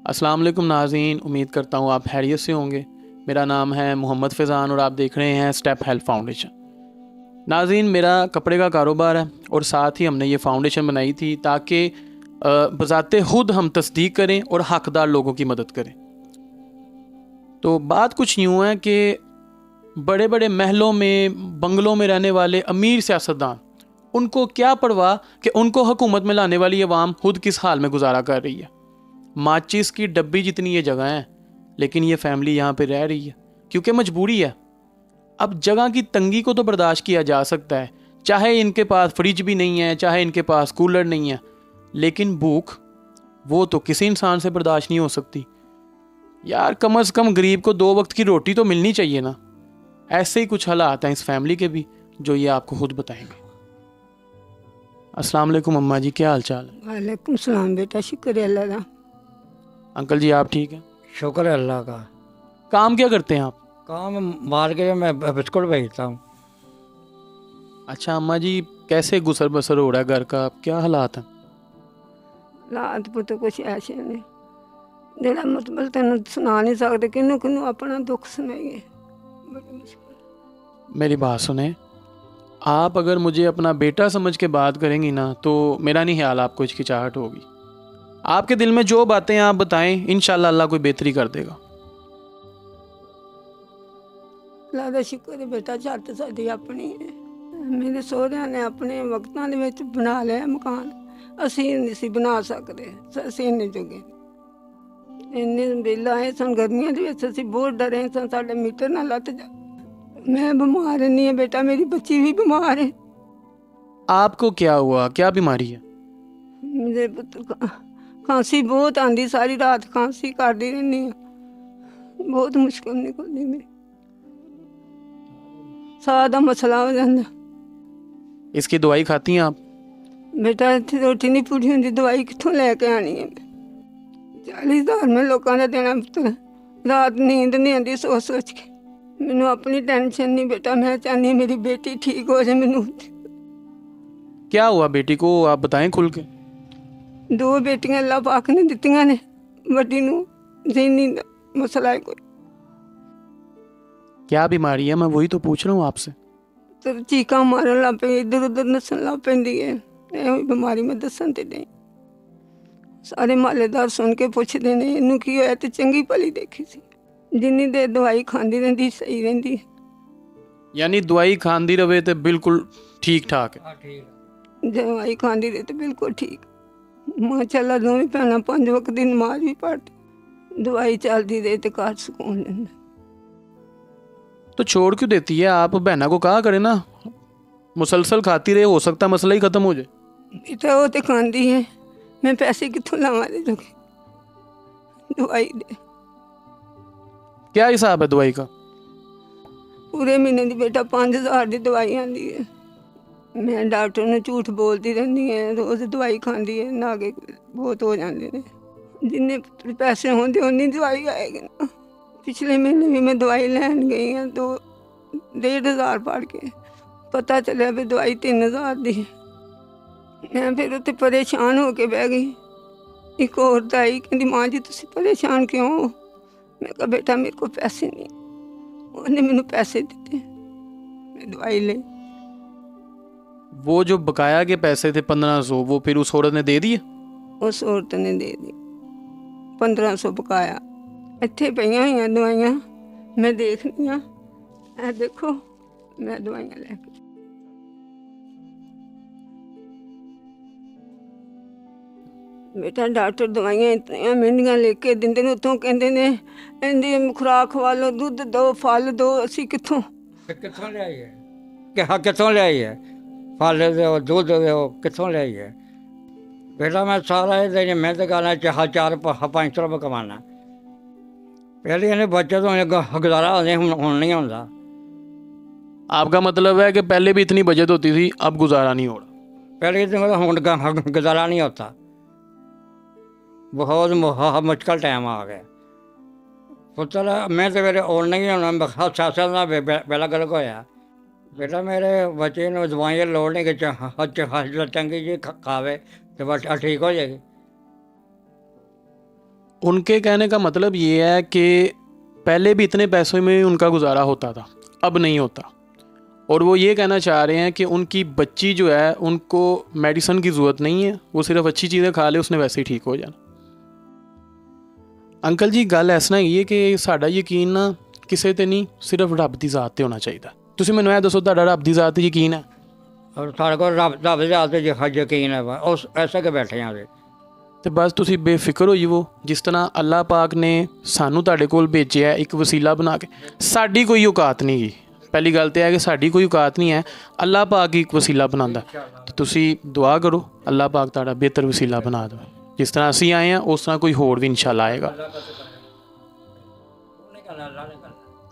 अस्सलाम वालेकुम नाज़रीन, उम्मीद करता हूँ आप खैरियत से होंगे। मेरा नाम है मोहम्मद फ़ैज़ान और आप देख रहे हैं स्टेप हेल्प फाउंडेशन। नाज़रीन, मेरा कपड़े का कारोबार है और साथ ही हमने ये फाउंडेशन बनाई थी ताकि बज़ाते ख़ुद हम तस्दीक करें और हक़दार लोगों की मदद करें। तो बात कुछ यूँ है कि बड़े बड़े महलों में, बंगलों में रहने वाले अमीर सियासतदान, उनको क्या परवाह कि उनको हुकूमत में लाने वाली अवाम खुद किस हाल में गुजारा कर रही है। माचिस की डब्बी जितनी ये जगह है, लेकिन ये फैमिली यहाँ पे रह रही है क्योंकि मजबूरी है। अब जगह की तंगी को तो बर्दाश्त किया जा सकता है, चाहे इनके पास फ्रिज भी नहीं है, चाहे इनके पास कूलर नहीं है, लेकिन भूख वो तो किसी इंसान से बर्दाश्त नहीं हो सकती। यार कम से कम गरीब को 2 वक्त की रोटी तो मिलनी चाहिए ना। ऐसे ही कुछ हालात हैं इस फैमिली के भी, जो ये आपको खुद बताएंगे। अस्सलाम वालेकुम अम्मा जी, क्या हाल चाल है? वालेकुम सलाम बेटा, शुक्र है अल्लाह का। अंकल जी आप ठीक हैं? शुक्र है अल्लाह का। काम क्या करते हैं आप? काम मार्केट में बिस्कुट बेचता हूँ। अच्छा अम्मा जी, कैसे गुसर बसर हो रहा है घर का, क्या हालात हैं? हालात पुत कुछ ऐसे ने जेड़ा मतलब तेन सुना नहीं सकते, किनू किनू अपना दुख सुनाइए, बड़ी मुश्किल। मेरी बात सुने, आप अगर मुझे अपना बेटा समझ के बात करेंगी ना, तो मेरा नहीं ख्याल आपको हिचकिचाहट होगी। आपके दिल में जो बातें आप बताएं, इंशाल्लाह अल्लाह कोई बेहतरी कर देगा। अल्लाह का शुक्र है बेटा, छत साडी अपनी है। मेरे सोहरिਆਂ ने अपने वक्तां ਦੇ ਵਿੱਚ ਬਣਾ ਲਿਆ ਮਕਾਨ, ਅਸੀਂ ਨਹੀਂ ਸੀ ਬਣਾ ਸਕਦੇ, ਅਸੀਂ ਨਹੀਂ ਜੋਗੇ। ਇੰਨੇ ਬਿੱਲ ਆਏ ਸਨ ਗਰਮੀਆਂ ਦੇ ਵਿੱਚ, ਅਸੀਂ ਬਹੁਤ ਡਰੇ ਸਾਂ ਸਾਡੇ ਮੀਟਰ ਨਾ ਲੱਤ ਜਾ। मैं बीमार नहीं है बेटा, मेरी बच्ची भी बीमार है। आपको क्या हुआ, क्या बीमारी है? मेरे पुत्र खांसी बहुत आंदी, सारी रात खांसी करती रहनी है, बहुत मुश्किल निकलती मेरी, साह का मसला हो जाता। इसकी दवाई खाती हैं आप? बेटा इतनी रोटी नहीं पूरी होती, दवाई कितों लैके आनी है? 40,000 में लोगों का देना पुत्र, रात नींद नहीं आती सोच सोच के। मैनू अपनी टेंशन नहीं बेटा, मैं चाहनी मेरी बेटी ठीक हो जाए। मैनू क्या हुआ बेटी को, आप बताएं खुल के। 2 बेटियां अल्लाह पाक ने दित्तियां ने, वड्डी नू ज़हनी मसला है कोई। क्या बीमारी है, मैं वही तो पूछ रहा हूँ आपसे। तो चीका मारन लग पई, इधर उधर नसन लग पैंदी है। ये बीमारी मैं दसन ते नहीं, सारे महल्लेदार सुन के पुछदे ने इनू की होया, ते चंगी भली देखी सी, जिन्नी देर दवाई खांदी रहिंदी सही रहिंदी। यानी दवाई खांदी रहे तो बिल्कुल ठीक ठाक है? हाँ ठीक है। दवाई खांदी रहे तो बिल्कुल ठीक। माशाअल्लाह दोवें भैणां 5 वक्त दी नमाज भी पढ़दी, दवाई चलदी रहे तो घर सुकून लैंदा। तो छोड़ क्यों देती है? आप बहना को कहा करें ना, मुसलसल खाती रहे, हो सकता मसला ही खत्म हो जाए। बेटा वो तो खांदी है, मैं पैसे कित्थों लावां दे दोगे दवाई दे? क्या हिसाब है दवाई का? पूरे महीने की बेटा 5,000 की दवाई आती है। मैं डॉक्टर ने झूठ बोलती रहती है, रोज़ दवाई खाती है, नागे बहुत हो जाते हैं। जिन्ने पैसे होंगे उन्नी दवाई आएगी ना। पिछले महीने भी मैं दवाई लैन गई हाँ, तो 1,500 पड़ के पता चलिया भी दवाई 3,000 की। मैं फिर उत्ते परेशान हो के बह गई। एक औरत आई, कहती माँ जी तुम परेशान क्यों हो? मैं कहा बेटा मेरे को पैसे नहीं। उन्हें मैंने पैसे दिए, मैं दवाई ले। वो जो बकाया के पैसे थे 1500, वो फिर उस औरत ने दे दिए? उस औरत ने दे दी 1500 बकाया। इत्थे पईयां होईयां दवाइयां, मैं देखनी हाँ, ऐ देखो मैं दवाइयां लैके। बेटा डॉक्टर दवाइयां इतनियां महंगियां लेके दिंदे ने, उत्तों कहंदे ने इहदी खुराक खवा लो, दुध दो, फल दो, असी कित्थों? कित्थों ले आई है कि हाँ कित्थों ले आई है? फल दो, दूध दो, कित्थों ले आई है? बेटा मैं सारा दिन मेहनत करना, 4-5 रुपये कमाना। पहले इन्हें बच्चे तो गुजारा होने हुण नहीं होता। आपका मतलब है कि पहले भी इतनी बचत होती थी, अब गुजारा नहीं हो रहा? पहले तो हुण गुजारा नहीं होता, बहुत मुश्किल टाइम आ गया पुत्र। मैं तो मेरे और नहीं होना, 7 साल का बेला गर्क होया। बेटा मेरे बच्चे ने दवाइयाँ लोड़ नहीं कि चंगी जी खावे तो बस ठीक हो जाएगी। उनके कहने का मतलब ये है कि पहले भी इतने पैसों में उनका गुजारा होता था, अब नहीं होता। और वो ये कहना चाह रहे हैं कि उनकी बच्ची जो है उनको मेडिसिन की ज़रूरत नहीं है, वो सिर्फ अच्छी चीज़ें खा ले, उसने वैसे ही ठीक हो जाना। अंकल जी गल इस तरह है कि साडा यकीन ना किसी ते नहीं, सिर्फ रब की ज़ात ते होना चाहिए। तुसीं मैनूं ये दसो, तुहाडा रब की ज़ात ते यकीन है? और साढ़े को रब दे हाल ते यकीन है, उस ऐसे के बैठे हैं। तो बस तुसी बेफिक्र हो जावो, जिस तरह अल्लाह पाक ने सानू तुहाडे कोल भेजिया एक वसीला बना के। साडी कोई औकात नहीं गी, पहली गल तो है कि साडी कोई औकात नहीं है, अल्लाह पाक ही एक वसीला बनांदा। तो तुसी दुआ करो अल्लाह पाक तुहाडा बेहतर वसीला बना दे, जिस तरह असीं आए हैं उस तरह कोई होर भी इंशाल्लाह आएगा।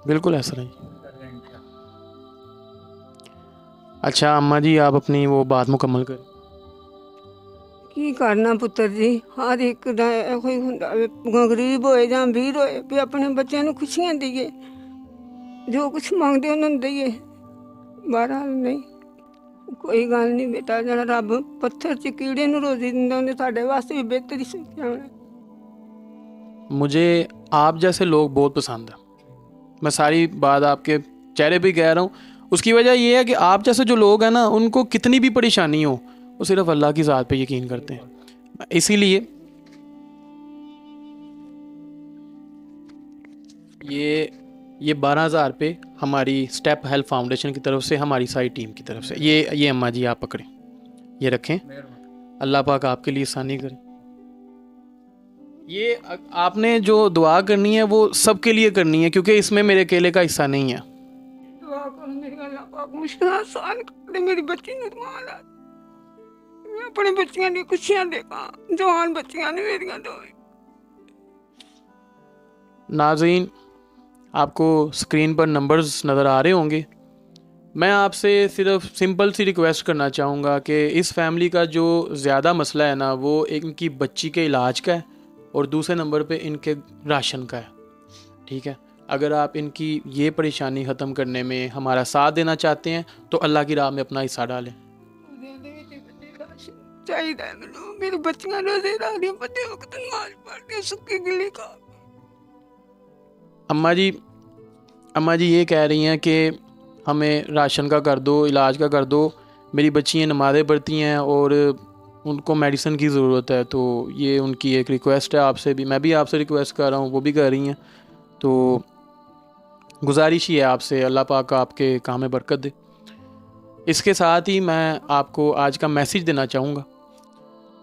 बिल्कुल ऐसा नहीं। अच्छा अम्मा जी, आप अपनी वो बात मुकम्मल करें। ਕੀ ਕਰਨਾ ਪੁੱਤਰ ਜੀ, ਹਰ ਇੱਕ ਦਾ ਇਹੋ ਹੀ ਹੁੰਦਾ ਵੀ ਗਰੀਬ ਹੋਏ ਜਾਂ ਅਮੀਰ ਹੋਏ ਵੀ ਆਪਣੇ ਬੱਚਿਆਂ ਨੂੰ ਖੁਸ਼ੀਆਂ ਦਈਏ, ਜੋ ਕੁਛ ਮੰਗਦੇ ਉਹਨਾਂ ਨੂੰ ਦਈਏ। ਬਹਰਹਾਲ ਨਹੀਂ, ਕੋਈ ਗੱਲ ਨਹੀਂ ਬੇਟਾ, ਜਿਹੜਾ ਰੱਬ ਪੱਥਰ 'ਚ ਕੀੜੇ ਨੂੰ ਰੋਜ਼ੀ ਦਿੰਦਾ ਉਹਨੇ ਸਾਡੇ ਵਾਸਤੇ ਵੀ ਬਿਹਤਰ ਹੀ ਸੋਚਿਆ ਹੋਣਾ। मुझे आप जैसे लोग बहुत पसंद है, मैं सारी बात आपके चेहरे पे कह रहा हूँ। उसकी वजह ये है कि आप जैसे जो लोग हैं ना, उनको कितनी भी परेशानी हो वो सिर्फ अल्लाह की ज़ात पे यकीन करते हैं। इसीलिए ये 12,000 पे हमारी स्टेप हेल्प फाउंडेशन की तरफ से, हमारी सारी टीम की तरफ से, ये अम्मा जी आप पकड़ें, ये रखें, अल्लाह पाक आपके लिए आसानी करे। ये आपने जो दुआ करनी है वो सबके लिए करनी है, क्योंकि इसमें मेरे अकेले का हिस्सा नहीं है। दुआ करो मेरी अल्लाह पाक मुश्किल आसान कर दे, मेरी बच्ची ਨੂੰ ਰਮਾਨ ਆ, मैं अपने बच्चियां दी खुशियां देखा, जवान बच्चियां ने मेरियां दो। नाज़रीन, आपको स्क्रीन पर नंबर्स नज़र आ रहे होंगे। मैं आपसे सिर्फ सिंपल सी रिक्वेस्ट करना चाहूँगा कि इस फैमिली का जो ज़्यादा मसला है ना, वो इनकी बच्ची के इलाज का है और दूसरे नंबर पे इनके राशन का है। ठीक है, अगर आप इनकी ये परेशानी ख़त्म करने में हमारा साथ देना चाहते हैं तो अल्लाह की राह में अपना हिस्सा डालें। चाहिए मैनू, मेरी बच्चियां रोजे रात बड़े वक्त नमाज पढ़ सुखी गिली खा। अम्मा जी ये कह रही हैं कि हमें राशन का कर दो, इलाज का कर दो। मेरी बच्चियाँ नमाज़ें पढ़ती हैं और उनको मेडिसिन की ज़रूरत है, तो ये उनकी एक रिक्वेस्ट है आपसे भी, मैं भी आपसे रिक्वेस्ट कर रहा हूँ, वो भी कर रही हैं। तो गुजारिश ही है आपसे, अल्लाह पाक आपके काम में बरकत दे। इसके साथ ही मैं आपको आज का मैसेज देना चाहूँगा।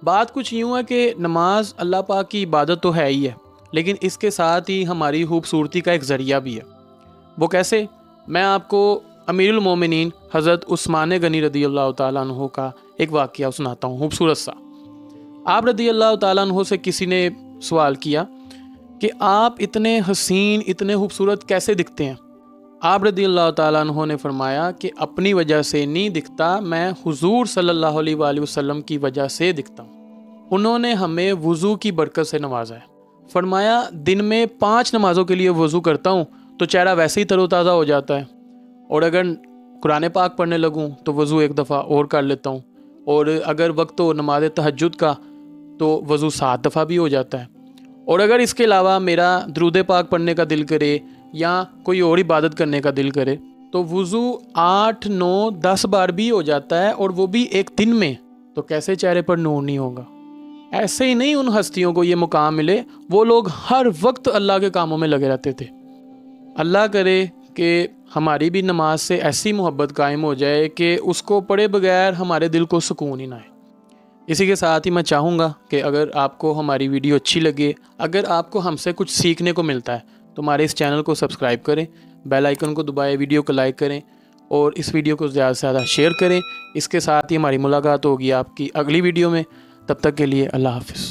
बात कुछ यूँ है कि नमाज अल्लाह पाक की इबादत तो है ही है, लेकिन इसके साथ ही हमारी खूबसूरती का एक ज़रिया भी है। वो कैसे? मैं आपको अमीरुल मोमिनीन हज़रत उस्मान गनी रदी अल्लाह ताला अन्हु का एक वाक़या सुनाता हूँ, खूबसूरत सा। आप रदी अल्लाह ताला अन्हु से किसी ने सवाल किया कि आप इतने हसीन, इतने खूबसूरत कैसे दिखते हैं? आप रदी अल्लाह ताला अन्हु ने फरमाया कि अपनी वजह से नहीं दिखता, मैं हुजूर सल्लल्लाहु अलैहि वसल्लम की वजह से दिखता हूँ। उन्होंने हमें वज़ू की बरकत से नवाजा है। फरमाया दिन में 5 नमाज़ों के लिए वज़ू करता हूँ तो चेहरा वैसे ही तरोताज़ा हो जाता है, और अगर कुरान पाक पढ़ने लगूँ तो वज़ू एक दफ़ा और कर लेता हूँ, और अगर वक्त हो नमाज तहज्जुद का तो वज़ू 7 दफ़ा भी हो जाता है। और अगर इसके अलावा मेरा दरूद पाक पढ़ने का दिल करे या कोई और इबादत करने का दिल करे तो वज़ू 8, 9, 10 बार भी हो जाता है, और वो भी एक दिन में। तो कैसे चेहरे पर नूर नहीं होगा? ऐसे ही नहीं उन हस्तियों को ये मुकाम मिले, वो लोग हर वक्त अल्लाह के कामों में लगे रहते थे। अल्लाह करे कि हमारी भी नमाज से ऐसी मोहब्बत कायम हो जाए कि उसको पढ़े बगैर हमारे दिल को सुकून ही ना आए। इसी के साथ ही मैं चाहूँगा कि अगर आपको हमारी वीडियो अच्छी लगे, अगर आपको हमसे कुछ सीखने को मिलता है, तो हमारे इस चैनल को सब्सक्राइब करें, बेल आइकन को दबाएं, वीडियो को लाइक करें और इस वीडियो को ज़्यादा से ज़्यादा शेयर करें। इसके साथ ही हमारी मुलाकात होगी आपकी अगली वीडियो में। तब तक के लिए अल्लाह हाफ़िज़।